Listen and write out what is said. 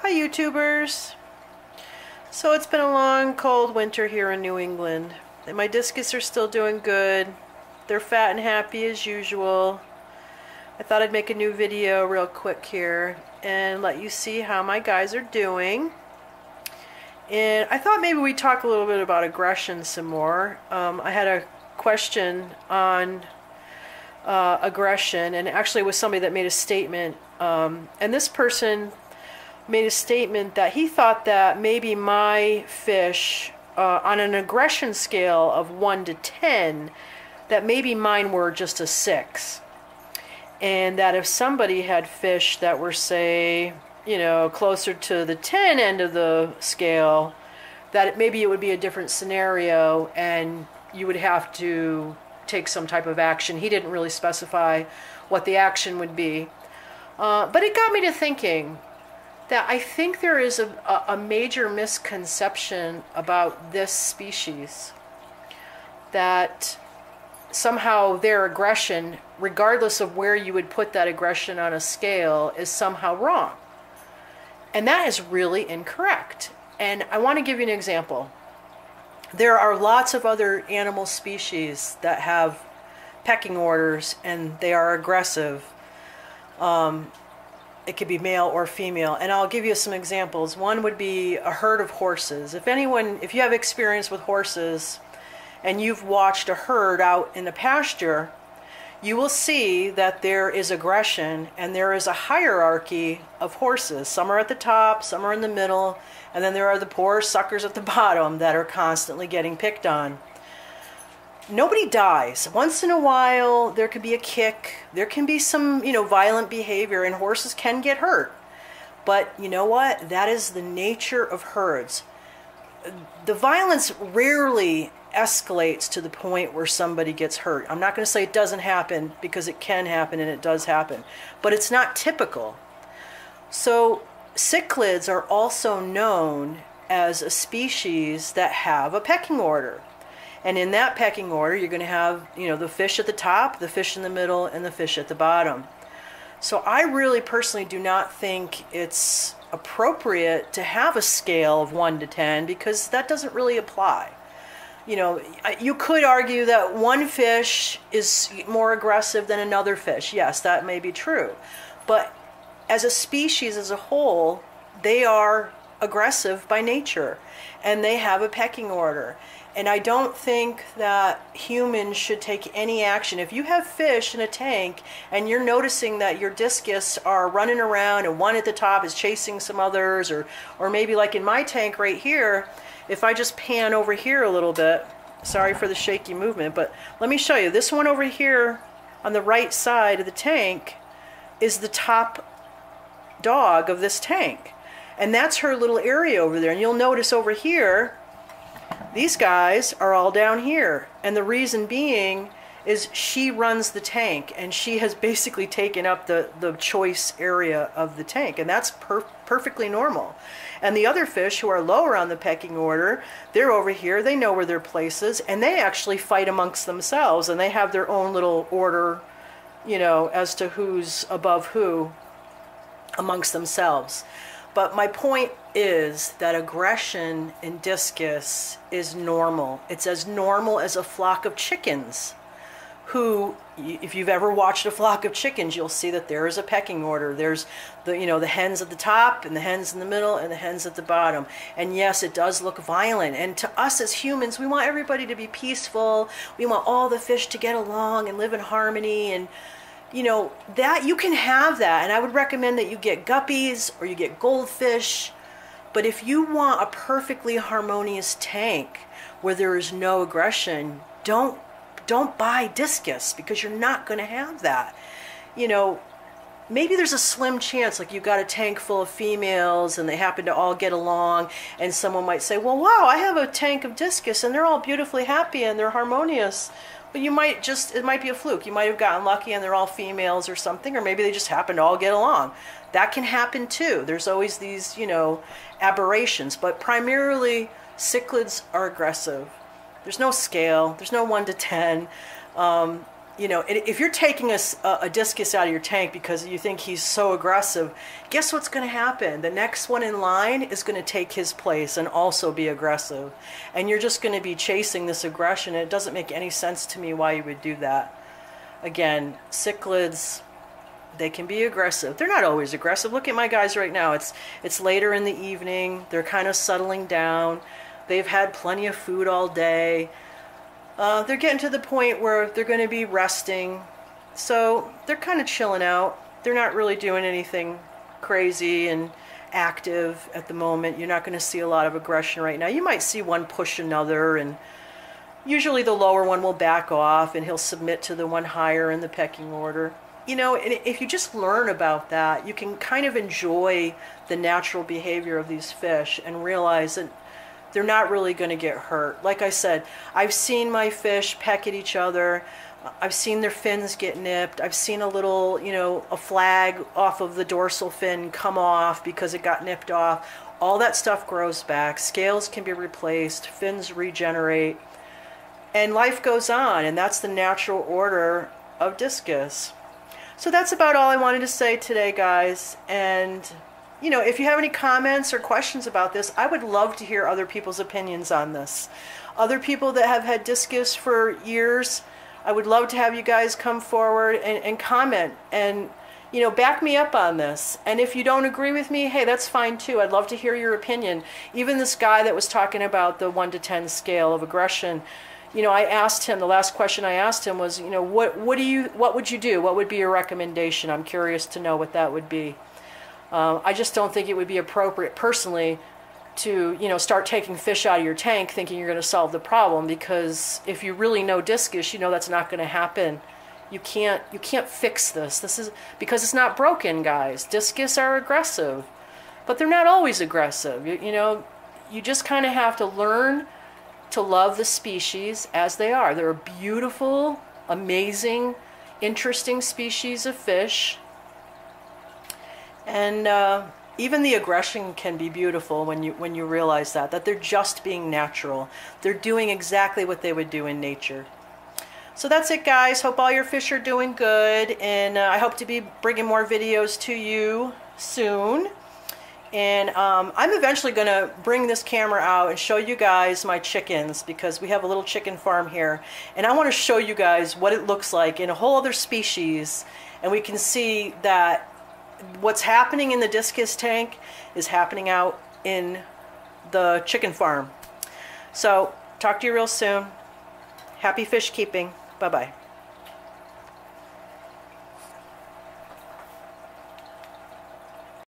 Hi YouTubers! So it's been a long cold winter here in New England and my discus are still doing good. They're fat and happy as usual. I thought I'd make a new video real quick here and let you see how my guys are doing. And I thought maybe we'd talk a little bit about aggression some more. I had a question on aggression, and actually it was somebody that made a statement, and this person made a statement that he thought that maybe my fish, on an aggression scale of 1 to 10, that maybe mine were just a 6. And that if somebody had fish that were, say, you know, closer to the 10 end of the scale, that maybe it would be a different scenario and you would have to take some type of action. He didn't really specify what the action would be. But it got me to thinking that I think there is a major misconception about this species, that somehow their aggression, regardless of where you would put that aggression on a scale, is somehow wrong. And that is really incorrect. And I want to give you an example. There are lots of other animal species that have pecking orders and they are aggressive. It could be male or female, and I'll give you some examples. One would be a herd of horses. If you have experience with horses and you've watched a herd out in the pasture, you will see that there is aggression and there is a hierarchy of horses. Some are at the top, some are in the middle, and then there are the poor suckers at the bottom that are constantly getting picked on. Nobody dies. Once in a while, there could be a kick. There can be some, violent behavior, and horses can get hurt. But you know what? That is the nature of herds. The violence rarely escalates to the point where somebody gets hurt. I'm not going to say it doesn't happen, because it can happen and it does happen. But it's not typical. So cichlids are also known as a species that have a pecking order. And in that pecking order, you're going to have, the fish at the top, the fish in the middle, and the fish at the bottom. So I really personally do not think it's appropriate to have a scale of 1 to 10, because that doesn't really apply. You could argue that one fish is more aggressive than another fish. Yes, that may be true. But as a species as a whole, they are aggressive by nature, and they have a pecking order. And I don't think that humans should take any action. If you have fish in a tank and you're noticing that your discus are running around and one at the top is chasing some others, or maybe like in my tank right here, if I just pan over here a little bit, sorry for the shaky movement, but let me show you. This one over here on the right side of the tank is the top dog of this tank. And that's her little area over there. And you'll notice over here, these guys are all down here, and the reason being is she runs the tank, and she has basically taken up the choice area of the tank, and that's perfectly normal. And the other fish who are lower on the pecking order, they're over here, they know where their place is, and they actually fight amongst themselves, and they have their own little order, as to who's above who amongst themselves. But my point is that aggression in discus is normal. It's as normal as a flock of chickens who, if you've ever watched a flock of chickens, you'll see that there is a pecking order. There's the hens at the top and the hens in the middle and the hens at the bottom. And yes, it does look violent. And to us as humans, we want everybody to be peaceful. We want all the fish to get along and live in harmony, and that you can have that, and I would recommend that you get guppies or you get goldfish. But if you want a perfectly harmonious tank where there is no aggression, don't buy discus, because you're not going to have that. Maybe there's a slim chance, like you've got a tank full of females and they happen to all get along, and someone might say, well, wow, I have a tank of discus and they're all beautifully happy and they're harmonious. But it might be a fluke. You might have gotten lucky and they're all females or something, or maybe they just happen to all get along. That can happen too. There's always these, aberrations, but primarily cichlids are aggressive. There's no scale. There's no 1 to 10. You know, if you're taking a discus out of your tank because you think he's so aggressive, guess what's going to happen? The next one in line is going to take his place and also be aggressive. And you're just going to be chasing this aggression. It doesn't make any sense to me why you would do that. Again, cichlids, they can be aggressive. They're not always aggressive. Look at my guys right now. It's later in the evening. They're kind of settling down. They've had plenty of food all day. They're getting to the point where they're going to be resting. So they're kind of chilling out. They're not really doing anything crazy and active at the moment. You're not going to see a lot of aggression right now. You might see one push another, and usually the lower one will back off and he'll submit to the one higher in the pecking order. You know, and if you just learn about that, you can kind of enjoy the natural behavior of these fish and realize that they're not really going to get hurt. Like I said, I've seen my fish peck at each other. I've seen their fins get nipped. I've seen a little, you know, a flag off of the dorsal fin come off because it got nipped off. All that stuff grows back. Scales can be replaced. Fins regenerate. And life goes on. And that's the natural order of discus. So that's about all I wanted to say today, guys. And you know, if you have any comments or questions about this, I would love to hear other people's opinions on this. Other people that have had discus for years, I would love to have you guys come forward and comment and, you know, back me up on this. And if you don't agree with me, hey, that's fine too. I'd love to hear your opinion. Even this guy that was talking about the 1 to 10 scale of aggression, you know, I asked him, the last question I asked him was, you know, what would you do? What would be your recommendation? I'm curious to know what that would be. I just don't think it would be appropriate personally to, you know, start taking fish out of your tank thinking you're going to solve the problem, because if you really know discus, you know that's not going to happen. You can't fix this. This is because it's not broken, guys. Discus are aggressive, but they're not always aggressive. You know, you just kind of have to learn to love the species as they are. They're a beautiful, amazing, interesting species of fish. And even the aggression can be beautiful when you realize that they're just being natural. They're doing exactly what they would do in nature. So that's it, guys. Hope all your fish are doing good, and I hope to be bringing more videos to you soon. And I'm eventually going to bring this camera out and show you guys my chickens, because we have a little chicken farm here, and I want to show you guys what it looks like in a whole other species, and we can see that what's happening in the discus tank is happening out in the chicken farm. So, talk to you real soon. Happy fish keeping. Bye-bye.